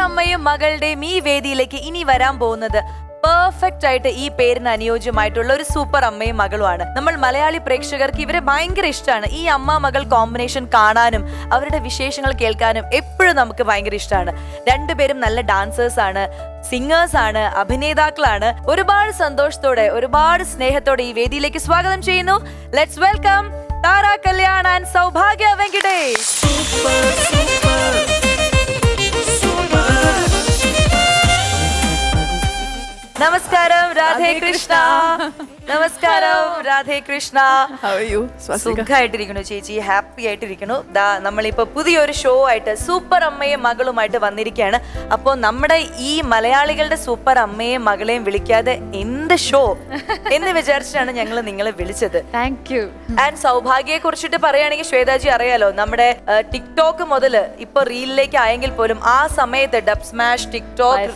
അമ്മയും മകളുടെയും ഈ വേദിയിലേക്ക് ഇനി വരാൻ പോകുന്നത് പെർഫെക്റ്റ് ആയിട്ട് ഈ പേരിന് അനുയോജ്യമായിട്ടുള്ള ഒരു സൂപ്പർ അമ്മയും മകളുമാണ്. നമ്മൾ മലയാളി പ്രേക്ഷകർക്ക് ഇവരെ ഭയങ്കര ഇഷ്ടമാണ്. ഈ അമ്മ മകൾ കോമ്പിനേഷൻ കാണാനും അവരുടെ വിശേഷങ്ങൾ കേൾക്കാനും എപ്പോഴും നമുക്ക് ഭയങ്കര ഇഷ്ടമാണ്. രണ്ടുപേരും നല്ല ഡാൻസേഴ്സ് ആണ്, സിംഗേഴ്സ് ആണ്, അഭിനേതാക്കളാണ്. ഒരുപാട് സന്തോഷത്തോടെ ഒരുപാട് സ്നേഹത്തോടെ ഈ വേദിയിലേക്ക് സ്വാഗതം ചെയ്യുന്നു. Let's welcome Thara Kalyan and Sowbhagya Venkitesh. നമസ്കാരം രാധേ കൃഷ്ണ. നമസ്കാരം രാധേ കൃഷ്ണ. സുഖമായിട്ടിരിക്കുന്നു ചേച്ചി, ഹാപ്പി ആയിട്ടിരിക്കുന്നു. നമ്മളിപ്പോ പുതിയൊരു ഷോ ആയിട്ട് സൂപ്പർ അമ്മയും മകളുമായിട്ട് വന്നിരിക്കുകയാണ്. അപ്പോൾ നമ്മുടെ ഈ മലയാളികളുടെ സൂപ്പർ അമ്മയും മകളെയും വിളിക്കാതെ എന്ത് ഷോ എന്ന് വിചാരിച്ചിട്ടാണ് ഞങ്ങൾ നിങ്ങളെ വിളിച്ചത്. Thank you. ആൻഡ് സൗഭാഗ്യയെ കുറിച്ചിട്ട് പറയുകയാണെങ്കിൽ ശ്വേതാജി അറിയാലോ, നമ്മുടെ ടിക്ടോക്ക് മുതല് ഇപ്പൊ റീലിലേക്ക് ആയെങ്കിൽ പോലും ആ സമയത്ത് ഡബ് സ്മാഷ് ടിക്ടോക്ക്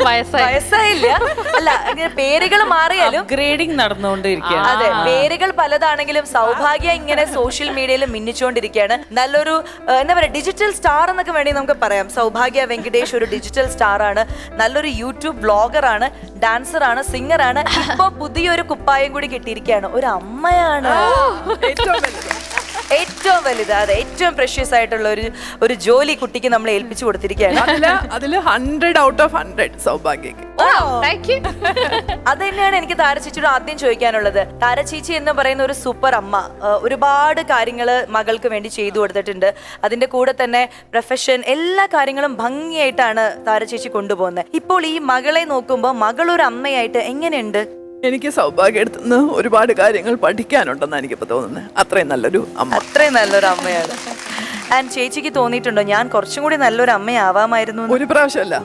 വയസ്സായില്ല, അല്ല പേരുകൾ മാറിയാലും ഗ്രേഡിംഗ് നടന്നുകൊണ്ടിരിക്കുകയാണ്. അതെ, പേരുകൾ പലതാണെങ്കിലും സൗഭാഗ്യ ഇങ്ങനെ സോഷ്യൽ മീഡിയയിൽ മിന്നിച്ചുകൊണ്ടിരിക്കുകയാണ്. നല്ലൊരു എന്താ പറയാ, ഡിജിറ്റൽ സ്റ്റാർ എന്നൊക്കെ വേണ്ടി നമുക്ക് പറയാം. സൗഭാഗ്യ വെങ്കിടേഷ് ഒരു ഡിജിറ്റൽ സ്റ്റാർ ആണ്, നല്ലൊരു യൂട്യൂബ് ബ്ലോഗർ ആണ്, ഡാൻസർ ആണ്, സിംഗർ ആണ്. ഇപ്പൊ പുതിയൊരു കുപ്പായം കൂടി കിട്ടിയിരിക്കുകയാണ്, ഒരു അമ്മയാണ്. ഏറ്റവും വലുത്, അതെ, ഏറ്റവും പ്രഷ്യസ് ആയിട്ടുള്ള ഒരു ജോലി കുട്ടിക്ക് നമ്മൾ ഏൽപ്പിച്ചു കൊടുത്തിരിക്കുകയാണ്. അതില് 100 out of 100 സൗഭാഗ്യക്ക്. അത് തന്നെയാണ് എനിക്ക് താരചേച്ചിയോട് ആദ്യം ചോദിക്കാനുള്ളത്. താരചേച്ചി എന്ന് പറയുന്ന ഒരു സൂപ്പർ അമ്മ ഒരുപാട് കാര്യങ്ങള് മകൾക്ക് വേണ്ടി ചെയ്തു കൊടുത്തിട്ടുണ്ട്. അതിന്റെ കൂടെ തന്നെ പ്രൊഫഷൻ, എല്ലാ കാര്യങ്ങളും ഭംഗിയായിട്ടാണ് താരചേച്ചി കൊണ്ടുപോകുന്നത്. ഇപ്പോൾ ഈ മകളെ നോക്കുമ്പോൾ മകൾ ഒരു അമ്മയായിട്ട് എങ്ങനെയുണ്ട്? എനിക്ക് സൗഭാഗ്യടുത്തുനിന്ന് ഒരുപാട് കാര്യങ്ങൾ പഠിക്കാനുണ്ടെന്ന് എനിക്കിപ്പോ തോന്നുന്നത്. അത്രയും നല്ലൊരു അമ്മ, അത്രയും നല്ലൊരു അമ്മയാണ്. ആൻഡ് ചേച്ചിക്ക് തോന്നിയിട്ടുണ്ടോ ഞാൻ കുറച്ചും കൂടി നല്ലൊരു അമ്മയാവാമായിരുന്നു? ഒരു പ്രാവശ്യമല്ല,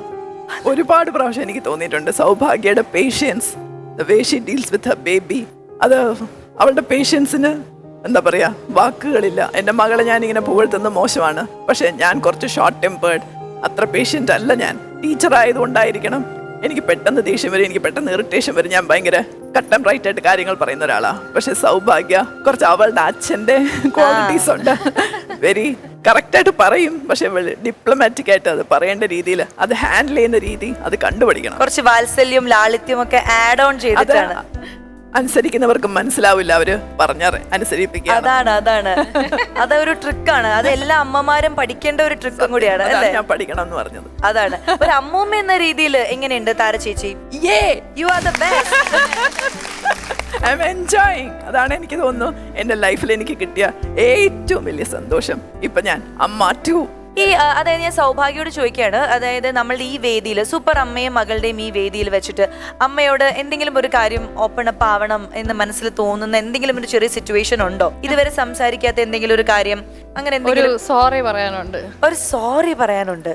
ഒരുപാട് പ്രാവശ്യം എനിക്ക് തോന്നിയിട്ടുണ്ട്. സൗഭാഗ്യയുടെ patience, the way she deals with her baby, അത് അവളുടെ പേഷ്യൻസിന് എന്താ പറയാ, വാക്കുകളില്ല. എൻ്റെ മകളെ ഞാൻ ഇങ്ങനെ പുകഴ്ത്തുന്നത് മോശമാണ്, പക്ഷെ ഞാൻ കുറച്ച് ഷോർട്ട് ടെമ്പേർഡ്, അത്ര പേഷ്യൻ്റ് അല്ല ഞാൻ. ടീച്ചർ ആയതുകൊണ്ടായിരിക്കണം എനിക്ക് പെട്ടെന്ന് ദേഷ്യം വരും, എനിക്ക് പെട്ടെന്ന് ഇറിറ്റേഷൻ വരും. ഞാൻ ഭയങ്കര കട്ട് ആൻഡ് റൈറ്റ് ആയിട്ട് കാര്യങ്ങൾ പറയുന്ന ഒരാളാണ്. പക്ഷെ സൗഭാഗ്യ കുറച്ച് അവളുടെ അച്ഛൻ്റെ ക്വാളിറ്റീസ് ഉണ്ട്. വെരി കറക്റ്റായിട്ട് പറയും, പക്ഷെ ഡിപ്ലോമാറ്റിക് ആയിട്ട് അത് പറയേണ്ട രീതിയിൽ, അത് ഹാൻഡിൽ ചെയ്യുന്ന രീതി അത് കണ്ടുപിടിക്കണം. കുറച്ച് വാത്സല്യം ലാളിത്യം ഒക്കെ ആഡ് ഓൺ ചെയ്തിട്ടാണ്. അനുസരിക്കുന്നവർക്ക് മനസ്സിലാവില്ല, അവര് പറഞ്ഞാറ് അനുസരിപ്പിക്കുക. അതാണ് അതൊരു ട്രിക്കാണ്. അത് എല്ലാ അമ്മമാരും പഠിക്കേണ്ട ഒരു ട്രിക്കും കൂടിയാണ്. ഞാൻ പഠിക്കണം എന്ന് പറഞ്ഞത് അതാണ്. ഒരു അമ്മൂമ്മ എന്ന രീതിയിൽ എങ്ങനെയുണ്ട് താരചേച്ചി? You are the best. I am enjoying. അതാണ് എനിക്ക് തോന്നുന്നു എന്റെ ലൈഫിൽ എനിക്ക് കിട്ടിയ ഏറ്റവും വലിയ സന്തോഷം. ഇപ്പൊ ഞാൻ അമ്മ ടു. അതായത് ഞാൻ സൗഭാഗ്യയോട് ചോദിക്കുകയാണ്, അതായത് നമ്മളുടെ ഈ വേദിയിൽ സൂപ്പർ അമ്മയും മകളുടെയും ഈ വേദിയിൽ വെച്ചിട്ട് അമ്മയോട് എന്തെങ്കിലും ഒരു കാര്യം ഓപ്പൺ അപ്പ് ആവണം എന്ന് മനസ്സിൽ തോന്നുന്ന എന്തെങ്കിലും ഒരു ചെറിയ സിറ്റുവേഷൻ ഉണ്ടോ? ഇതുവരെ സംസാരിക്കാത്ത എന്തെങ്കിലും ഒരു കാര്യം, അങ്ങനെ എന്തെങ്കിലും? ഒരു സോറി പറയാനുണ്ട്. ഒരു സോറി പറയാനുണ്ട്.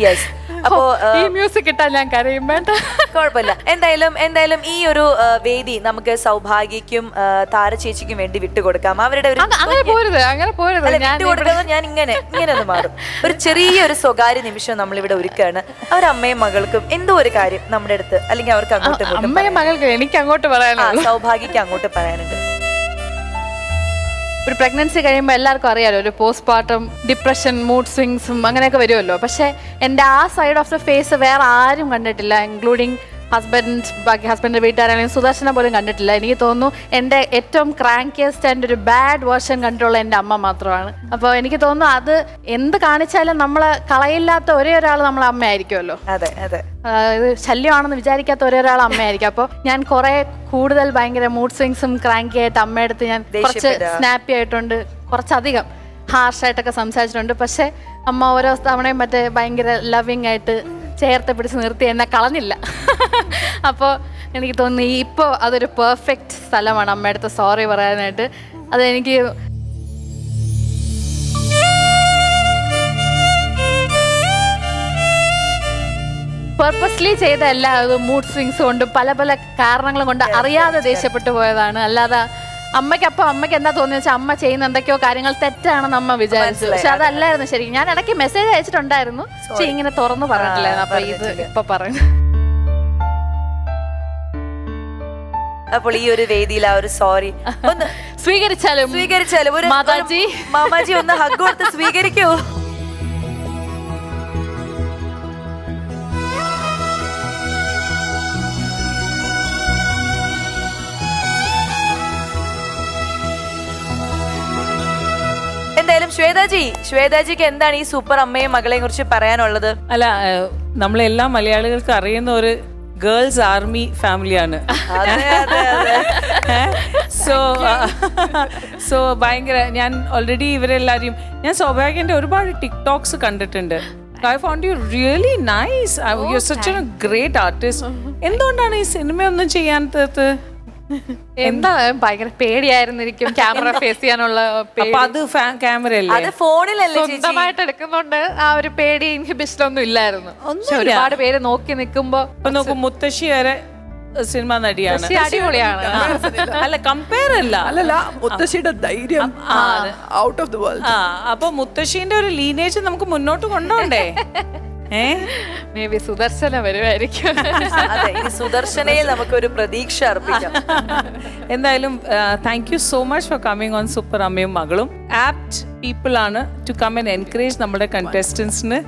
യെസ്. അപ്പോ ഈ മ്യൂസിക് ഇട്ടാൽ ഞാൻ കരയും, വേണ്ട കുഴപ്പമില്ല. എന്തായാലും ഈ ഒരു വേദി നമുക്ക് സൗഭാഗ്യക്കും താരചേച്ചിക്കും വേണ്ടി വിട്ടുകൊടുക്കാം. അവരുടെ ഒരു വിട്ടുകൊടുക്കുന്നത് ഞാൻ ഇങ്ങനെ ഒന്ന് മാറും. ഒരു ചെറിയൊരു സ്വകാര്യ നിമിഷം നമ്മളിവിടെ ഒരുക്കാണ്. അവരമ്മയും മകൾക്കും എന്തോ ഒരു കാര്യം നമ്മുടെ അടുത്ത്, അല്ലെങ്കിൽ അവർക്ക് അങ്ങോട്ടും എനിക്ക് അങ്ങോട്ട് പറയാനുണ്ട്, സൗഭാഗ്യക്ക് അങ്ങോട്ട് പറയാനുണ്ട്. ഒരു പ്രഗ്നൻസി കഴിയുമ്പോൾ എല്ലാവർക്കും അറിയാലോ, ഒരു പോസ്റ്റ്മോർട്ടം ഡിപ്രഷൻ, മൂഡ് സ്വിങ്സും അങ്ങനെയൊക്കെ വരുമല്ലോ. പക്ഷെ എൻ്റെ ആ സൈഡ് ഓഫ് ദ ഫേസ് വേറെ ആരും കണ്ടിട്ടില്ല, ഇൻക്ലൂഡിങ് ബാക്കി ഹസ്ബൻഡിൻ്റെ വീട്ടുകാരാണെങ്കിലും സുദർശന പോലും കണ്ടിട്ടില്ല. എനിക്ക് തോന്നുന്നു എൻ്റെ ഏറ്റവും ക്രാങ്കിയസ്റ്റ് ആൻഡ് ഒരു ബാഡ് വേർഷൻ കണ്ടിട്ടുള്ള എൻ്റെ അമ്മ മാത്രമാണ്. അപ്പോൾ എനിക്ക് തോന്നുന്നു അത് എന്ത് കാണിച്ചാലും നമ്മളെ കളയില്ലാത്ത ഒരേ ഒരാൾ നമ്മളെ അമ്മയായിരിക്കുമല്ലോ. അതെ അതെ, ഇത് ശല്യമാണെന്ന് വിചാരിക്കാത്ത ഒരേ ഒരാൾ അമ്മയായിരിക്കും. അപ്പോൾ ഞാൻ കുറെ കൂടുതൽ ഭയങ്കര മൂഡ് സ്വിങ്സും ക്രാങ്കി ആയിട്ട് അമ്മയടുത്ത് ഞാൻ കുറച്ച് സ്നാപ്പി ആയിട്ടുണ്ട്, കുറച്ചധികം ഹാർഷായിട്ടൊക്കെ സംസാരിച്ചിട്ടുണ്ട്. പക്ഷെ അമ്മ ഓരോ തവണയും മറ്റേ ഭയങ്കര ലവിങ് ആയിട്ട് ചേർത്ത് പിടിച്ച് നിർത്തി എന്നെ കളഞ്ഞില്ല. അപ്പോൾ എനിക്ക് തോന്നി ഇപ്പോൾ അതൊരു പെർഫെക്റ്റ് സ്ഥലമാണ് അമ്മയടുത്ത് സോറി പറയാനായിട്ട്. അതെനിക്ക് പെർപ്പസ്ലി ചെയ്തല്ല, മൂഡ് സ്വിങ്സ് കൊണ്ട് പല പല കാരണങ്ങളും കൊണ്ട് അറിയാതെ ദേഷ്യപ്പെട്ടു പോയതാണ്. അല്ലാതെ അമ്മയ്ക്ക് എന്താ തോന്നിയെന്ന് വെച്ചാൽ അമ്മ ചെയ്യുന്ന എന്തൊക്കെയോ കാര്യങ്ങൾ തെറ്റാണെന്ന് അമ്മ വിചാരിച്ചു. പക്ഷെ അതല്ലായിരുന്നു ശരി. ഞാൻ ഇടയ്ക്ക് മെസ്സേജ് അയച്ചിട്ടുണ്ടായിരുന്നു, പക്ഷെ ഇങ്ങനെ തുറന്നു പറഞ്ഞിട്ടില്ലായിരുന്നു. അപ്പൊ ഇത് ഇപ്പൊ പറഞ്ഞു. അപ്പോൾ ഈ ഒരു വേദിയിൽ ആ ഒരു സോറി ഒന്ന് സ്വീകരിച്ചാലും ഒരു മാമാജി ഒന്ന് ഹഗ് കൊടുത്ത് സ്വീകരിക്കൂ. എന്തായാലും ശ്വേതാജിക്ക് എന്താണ് ഈ സൂപ്പർ അമ്മയും മകളെയും കുറിച്ച് പറയാനുള്ളത്? അല്ല, നമ്മളെല്ലാ മലയാളികൾക്ക് അറിയുന്ന ഒരു ഗേൾസ് ആർമി ഫാമിലിയാണ്. സോ ഭയങ്കര, ഞാൻ ഓൾറെഡി ഇവരെല്ലാരെയും ഞാൻ സൗഭാഗ്യന്റെ ഒരുപാട് ടിക്ടോക്സ് കണ്ടിട്ടുണ്ട്. I found you really nice. You're such a great artist. എന്തുകൊണ്ടാണ് ഈ സിനിമയൊന്നും ചെയ്യാത്തത്? എന്താ ഭയങ്കര പേടിയായിരുന്നിരിക്കും ക്യാമറ ഫേസ് ചെയ്യാനുള്ള അപ്പൊ അത് ക്യാമറ അല്ലേ, അത് ഫോണിലല്ലേ ചേച്ചി? സ്വന്തമായിട്ട് എടുക്കുന്നോണ്ട് ആ ഒരു പേടി ഇൻഹിബിഷൻ ഒന്നും ഇല്ലായിരുന്നു. പക്ഷെ ഒരുപാട് പേര് നോക്കി നിൽക്കുമ്പോ ഇപ്പൊ നോക്കും, മുത്തശ്ശി വരെ സിനിമ നടിയാണ്. അടിപൊളിയാണ്. അല്ല, കമ്പയർ അല്ല. അല്ലല്ല, മുത്തശ്ശിയുടെ ധൈര്യം ഔട്ട് ഓഫ് ദി വേൾഡ്. അപ്പൊ മുത്തശ്ശീന്റെ ഒരു ലീനേജ് നമുക്ക് മുന്നോട്ട് കൊണ്ടുപോണ്ടേ? മേ ബി സുദർശന വരുമായിരിക്കും. അതെ, ഇനി സുദർശനയിൽ നമുക്കൊരു പ്രതീക്ഷ അർപ്പിക്കാം. എന്തായാലും thank you so much for coming on super അമ്മയും മകളും. ആപ്റ്റ് പീപ്പിൾ ആണ് ടു കം ആൻഡ് എൻകറേജ് നമ്മുടെ കണ്ടസ്റ്റൻസിന്.